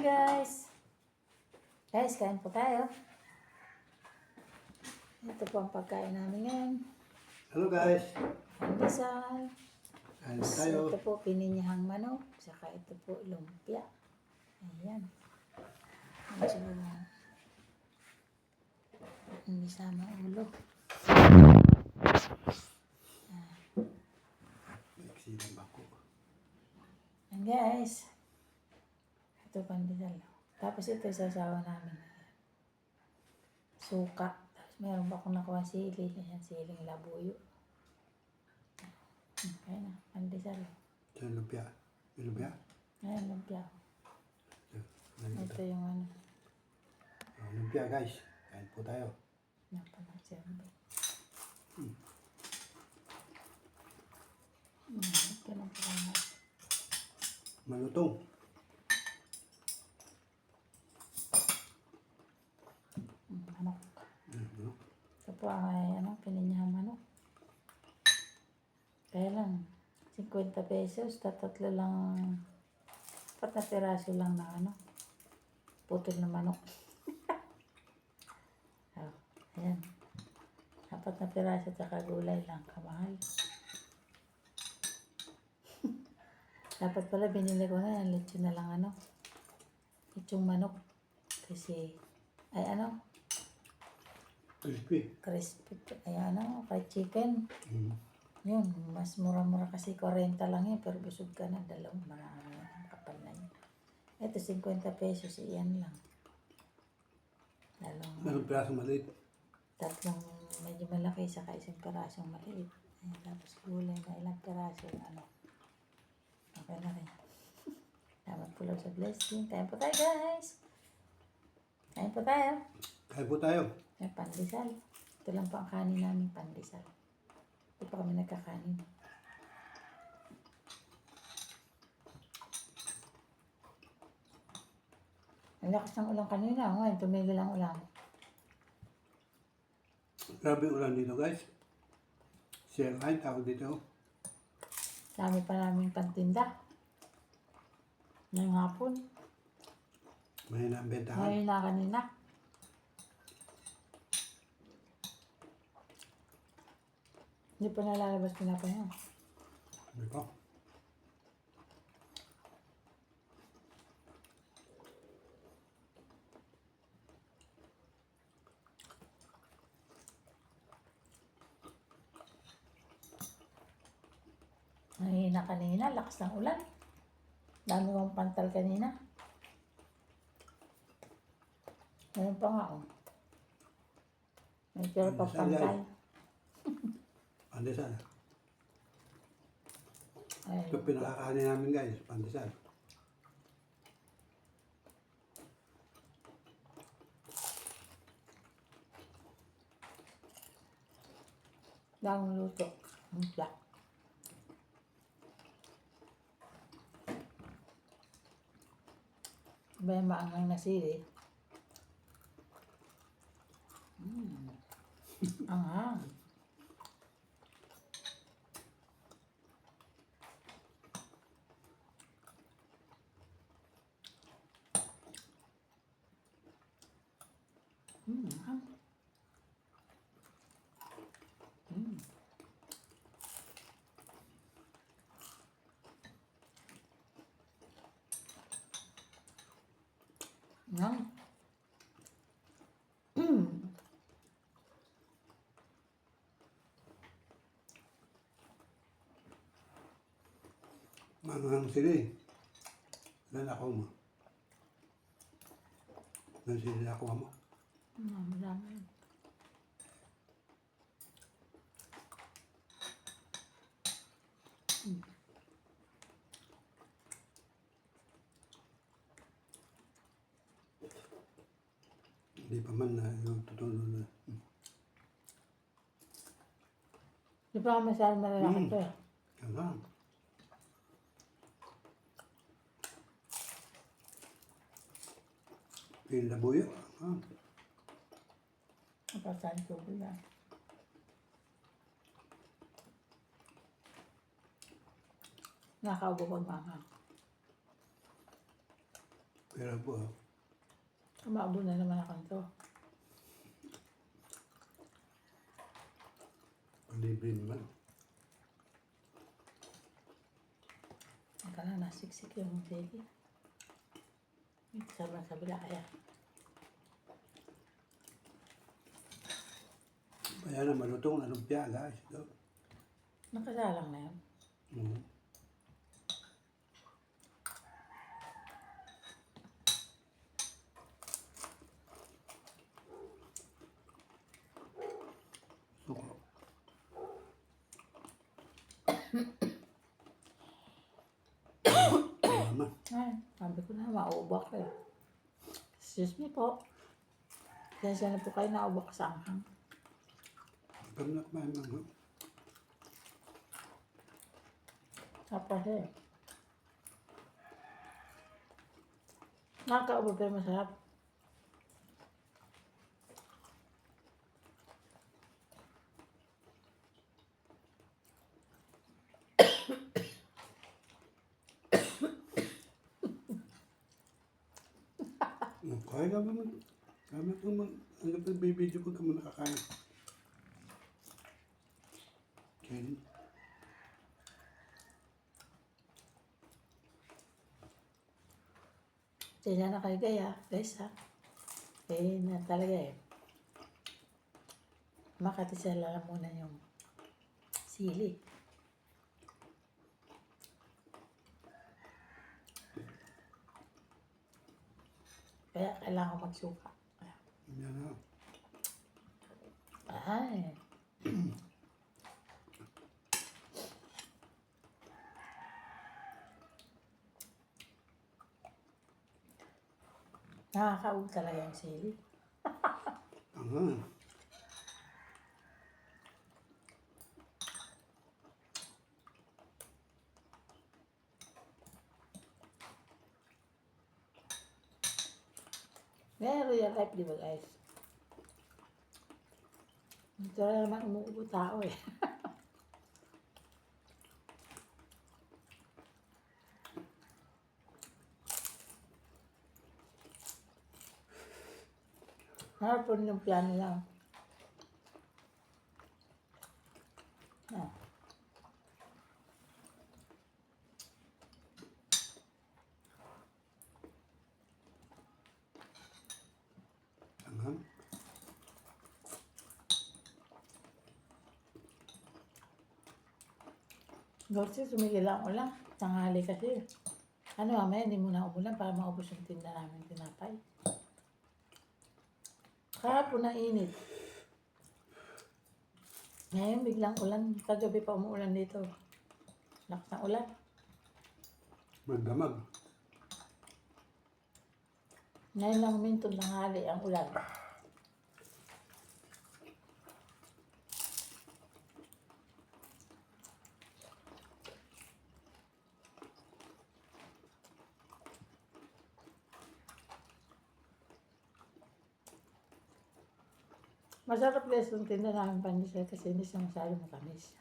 guys! Guys, kain po tayo. Ito po ang pagkain namin ngayon. Hello guys, Pandesal. kain tayo. Ito po pininyahang manok. Saka ito po lumpia. Ayan. Medyo hindi sama ulo. Nagsilang bako. Ayan guys. Ito pandesal. Tapos ito sasawa namin. Suka. Tapos meron pa akong nakuha sili. Ayan, siling labuyo. Ayan na, pandesal. Ito yung lumpia. Yung lumpia? Ayan, lumpia. Ito yung ano. Oh, lumpia guys, kain po tayo. Napanasabi. Ito na po kami. Malutong. Manok. No? Ito po ay pininyahang manok. Kaya lang, 50 pesos, tatlo lang, 4 na piraso lang na putol na manok. Oh, ayan. 4 na piraso tsaka gulay lang, kamahal. Dapat pala binili ko na yan, lechon na lang lechong manok. Kasi, ay Crispy. crispy, ay fried chicken. Yun, mas mura-mura kasi 40 lang yun, pero busog ka na, dalawang marami, kapal na yun. Ito, 50 pesos, iyan lang. Meron pirasong maliit. Tatlong medyo malaki, saka isang pirasong maliit. Ayan, tapos gulay na ilang piraso, okay na rin. Salamat po lang sa blessing. Kain po tayo, guys! Kain po tayo. Kain po tayo. May pandesal. Ito lang po ang kanin namin, pandesal. Hindi pa kami nagkakanin. Ang lakas ng ulan kanina. Ngayon, tumigil ang ulan. Grabe ulan dito guys. Share line, tawag dito. Dami pa namin pantinda. Ngayong hapon. Mahina ang bentahan. Ngayon na kanina. Hindi pa nalalabas pinapa niya. Sabi ko. Mahina kanina, lakas ng ulan. Dami kong pantal kanina. Ngayon pa nga, may tira pa pantal. Pandesal. Ay, Ito pinakakanin namin guys, pandesal. daming luto. Ang black. May maangang na sili. Anghang. Anghang. Anghang. Mangang sili. Lalakaw mo. Ang sili nakuha mo. Madami. Hindi pa man na yung tutulog na. Di pa kami saan malalaki ito eh. Yan. Yung labuyo. Napasahan ko yan. Nakaubo pag mahal. Pero po, Umabo na naman ako nito. libre naman. Akala nasiksik yung jelly. Sarap sa bila kaya. Kaya na malutong na lumpia, guys. Ito. Nakasalang na yun. Mm. Suko. Tama. Ay, sabi ko na, maubak eh. Excuse me po. Kaya na po kayo naubak sa anghang. Pag nakamain mo, Tapos eh. Nakakaubo pero masarap. kaya ka naman. Kaya ka naman. Hanggang nagbibideo ko ka mo nakakain. Okay. Kaya na kayo gaya, guys ha. Eh, na talaga eh. Makatisala lang muna yung sili. Kaya kailangan ko magsuka. Yan na. Ay. Nakakaug talaga yung sili. Aha. May real life, di ba guys? Ito na naman umuubo tao eh. Harapon yung piano lang. Ah. Aha. Dorsi, sumigil ako lang. Tanghali kasi. Ano, mamaya hindi muna umulan para maubos yung tinda namin tinapay. Kahapon na init. Ngayon biglang ulan. Kagabi pa umuulan dito. Lakas ng ulan. Magdamag. Ngayon lang minto tanghali ang ulan. Masarap guys yung tinda namin pandesal kasi hindi siya masyado matamis.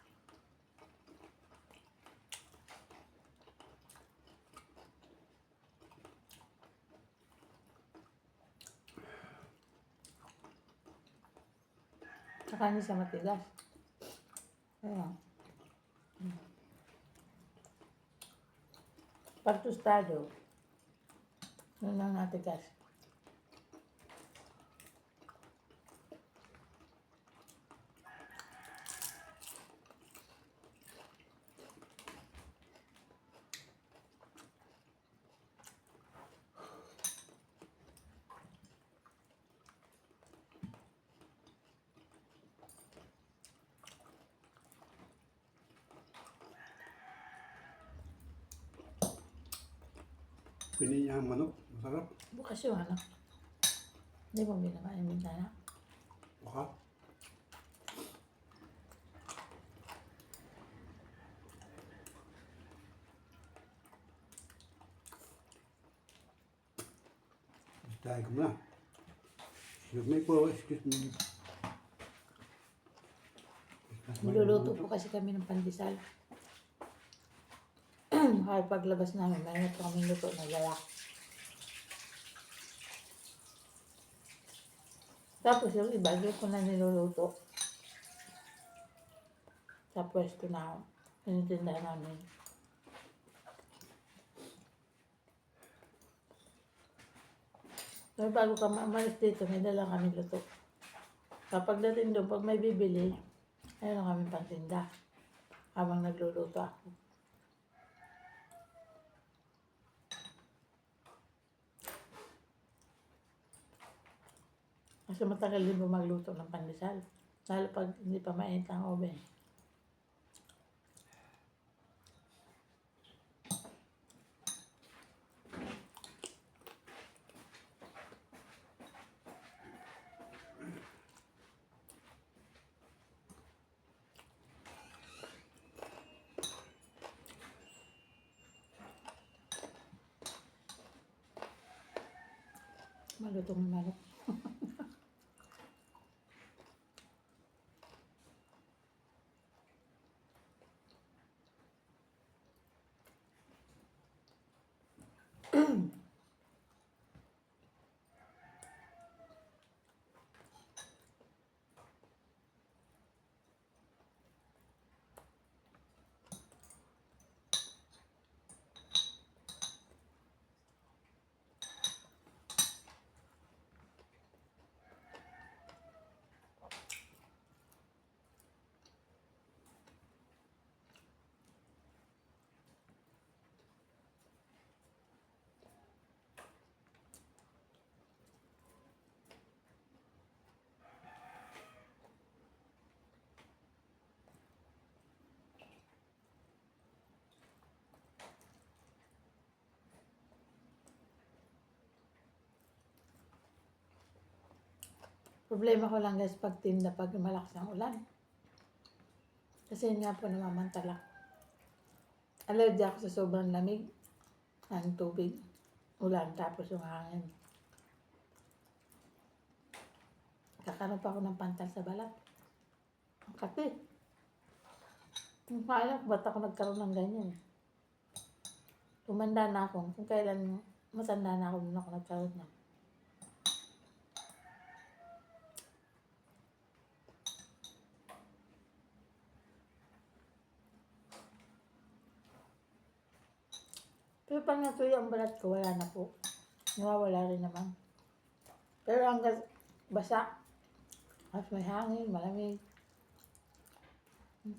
Saka hindi siya matigas. Ayan. Pag tostado, yun lang natigas. Pininyang manok. Masarap. Bukas yung ano. Hindi mo binamain yung bintana. Baka. Tayo ko na. Excuse me po. Excuse me. Niluluto po kasi kami ng pandesal. Kaya paglabas namin, mayroon po kami luto na lalak. Tapos yung iba, doon ko na niluluto. Sa pwesto na tinitindahan namin. Pero bago ka maalis dito, may dala kami luto. Kapag dating doon, pag may bibili, ayun na kami pantinda. Habang nagluluto ako. Kasi matagal din po magluto ng pandesal. Lalo pag hindi pa mainit ang oven. Malutong na manok. Problema ko lang guys pag tinda pag malakas ang ulan. Kasi yun nga po namamantala. Allergy ako sa sobrang lamig ng tubig. Ulan tapos yung hangin. Kakaroon pa ako ng pantal sa balat. Ang kati. Kung kaya ko, ba't ako nagkaroon ng ganyan? Tumanda na ako. Kung kailan matanda na ako, doon ako nagkaroon na. Pero pag natuyo ang balat ko, wala na po. Nawawala rin naman. Pero hanggang basa, mas may hangin, malamig.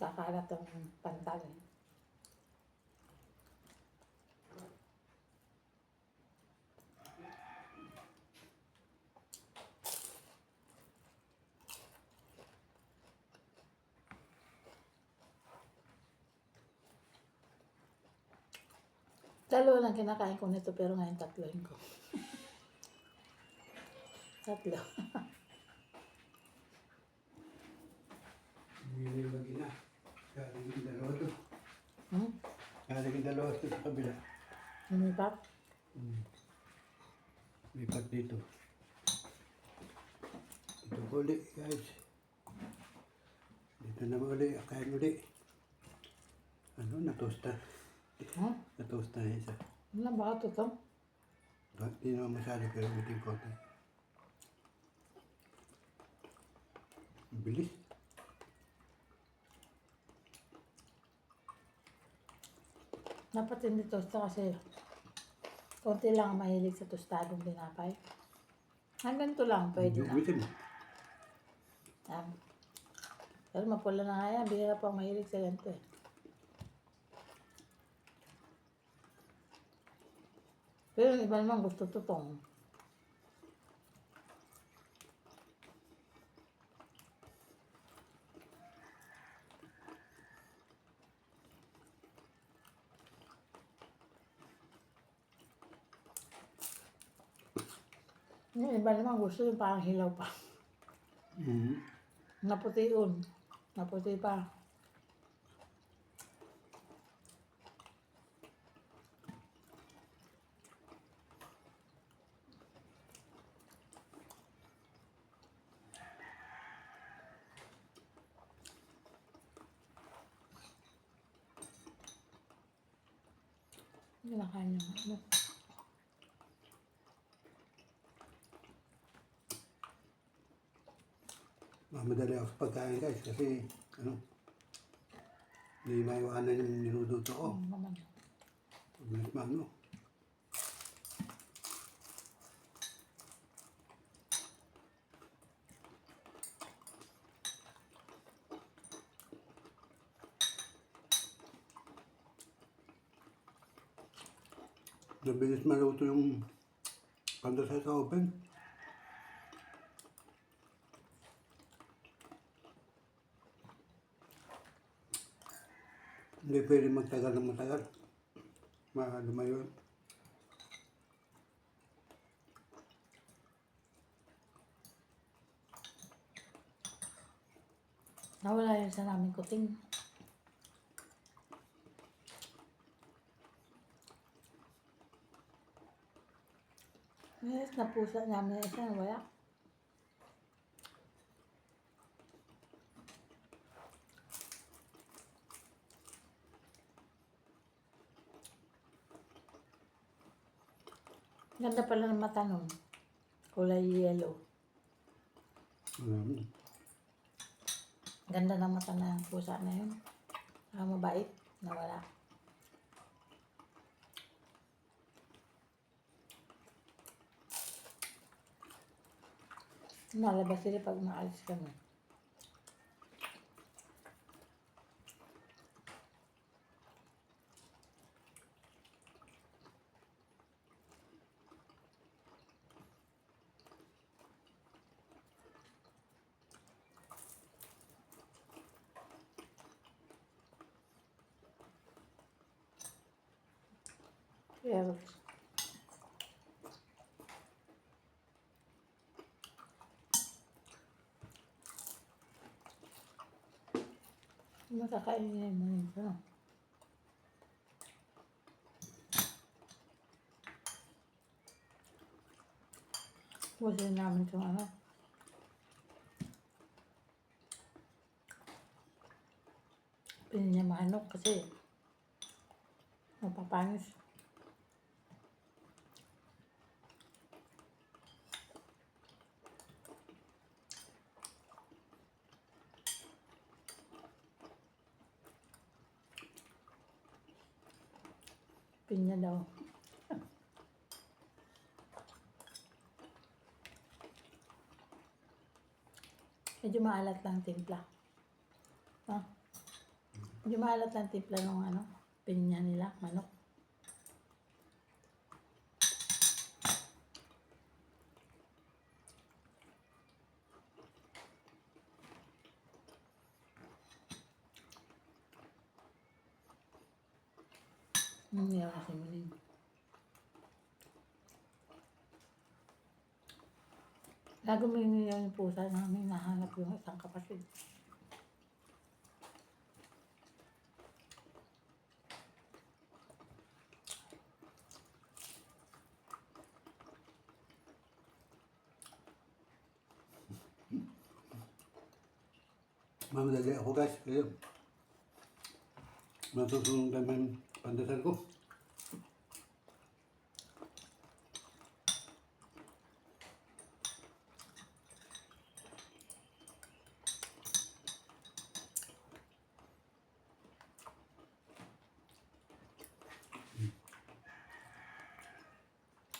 Kakalat ang pantal. Dalawa lang kinakain ko nito pero ngayon tatloin ko. Tatlo. Hindi na mag-ina. Galing yung dalawa to. Hmm? Galing yung dalawa to sa kabila. Lumipat? Lipat dito. Dito ko ulit, guys. Dito naman ulit, kain ulit. Ano, natosta. Hmm? Natosta na isa. Ano ba ito to? Hindi naman masyado pero biting konti. Ang bilis. Dapat hindi tosta kasi konti lang ang mahilig sa tostadong tinapay. Hanggang to lang, pwede na. Bitin. Pero mapula na nga yan, bihira pa ang mahilig sa ganito eh. Pero yung iba naman gusto tutong. Yung iba naman gusto yung parang hilaw pa. Naputi yun. Naputi pa. Kinakain niya. Ano? Madali ako sa pagkain guys kasi hindi maiwanan yung niluluto ko. Naman. Mabilis maano. Mabilis maluto yung pandesal sa oven. Hindi pwede magtagal ng matagal. Lumayo. Nawala yun sa namin kuting. Yes, napusa namin isa, wala. Ganda pala ng mata nun. Kulay yellow. Ganda ng mata ng pusa na yun. Mabait. Nawala. Malabas sila pag maalis kami. Pero, makakainin mo yun. Ano? Huwag namin itong ano. Pinin niya manok kasi mapapanis. Pinin niya daw. Medyo maalat lang timpla. Medyo maalat lang timpla ng ano, pinya nila, manok. Hindi ako kasi muling. Gagawin yung pusa namin, nahanap yung isang kapatid. Mamadali ako guys. Kaya matusunod naman pandesal ko.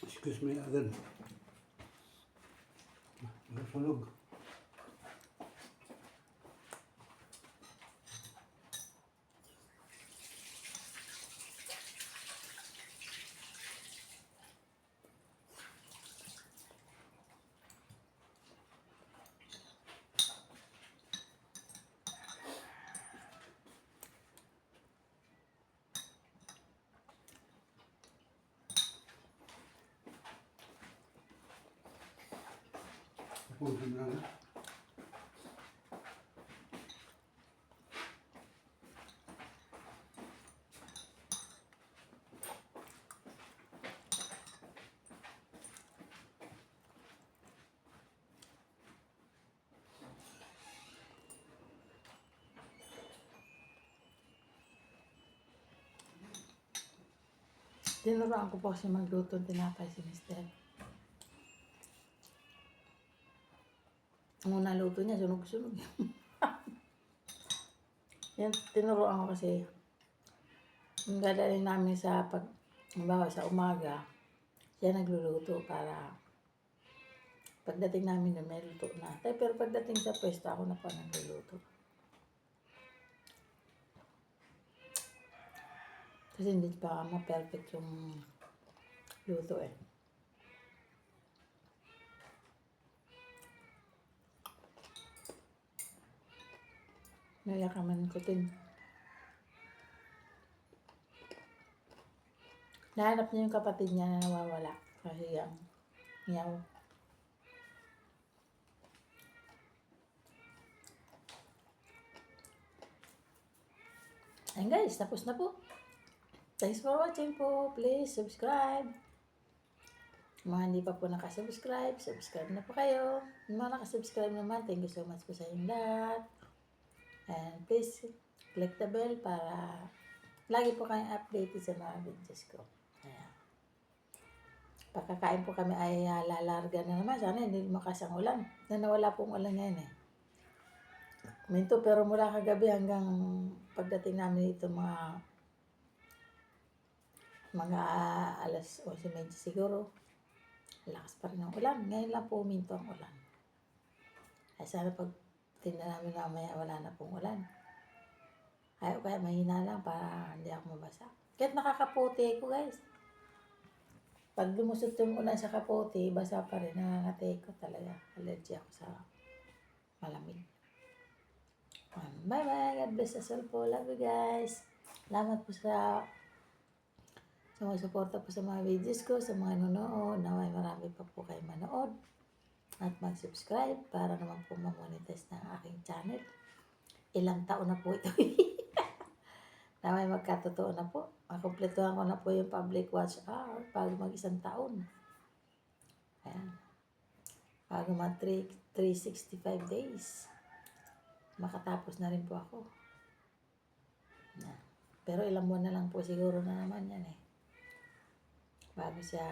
Excuse me agad. Nasunog. Puso na lang. Tinuruan ko po kasi magluto ng tinapay si Mister. Nung naluto niya, sunog-sunog. Yan, tinuruan ko kasi, yung dadalhin namin sa halimbawa sa umaga, siya nagluluto para pagdating namin doon, may luto na. Pero pagdating sa pwesto, ako na pa nagluluto. Kasi hindi pa ma-perfect yung luto eh. Naiyak naman ko din. Nahanap niya yung kapatid niya na nawawala. Kasi ang miyaw. Ayun guys, tapos na po. Thanks for watching po. Please subscribe. Mga hindi pa po nakasubscribe, subscribe na po kayo. Yung mga nakasubscribe naman, thank you so much po sa inyong lahat. And please click the bell para lagi po kayong updated sa mga videos ko. Ayan. Pagkakain po kami ay lalarga na naman. Sana hindi lumakas ang ulan. Nawala pong ulan ngayon eh. Minto, pero mula kagabi hanggang pagdating namin dito mga alas 11:30 siguro. Lakas pa rin ang ulan. Ngayon lang po minto ang ulan. Ay sana pag tingnan namin mamaya wala na pong ulan. Ay kaya mahina lang para hindi ako mabasa. Kahit nakakaputi ko guys. Pag lumusot yung ulan sa kaputi, basa pa rin. Nangangati ko talaga. Allergy ako sa malamig. Bye-bye. God bless us all po. Love you guys. Salamat po sa sumusuporta po sa mga videos ko, sa mga nanonood. Naway marami pa po kayo manood. At mag-subscribe para naman po ma-monetize ng aking channel. Ilang taon na po ito. Naway magkatotoo na po. Makumpletuhan ko na po yung public watch hour bago mag-1 taon. Ayan. Bago mag 365 days. Makatapos na rin po ako. Pero ilang buwan na lang po siguro na naman yan eh. Bago siya,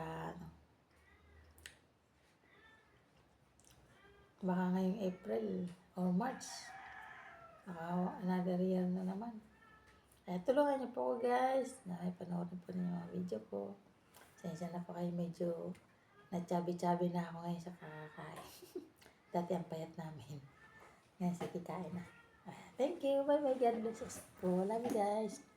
baka ngayong April or March. Another year na naman. Tulungan niyo po ako guys. Panoorin po niyo yung video ko. Sensya na po kayo, medyo na-chubby-chubby na ako ngayon sa kakakain. Dati ang payat namin. Ngayon sige, kain na. Thank you. Bye-bye. God bless us po. Love you guys.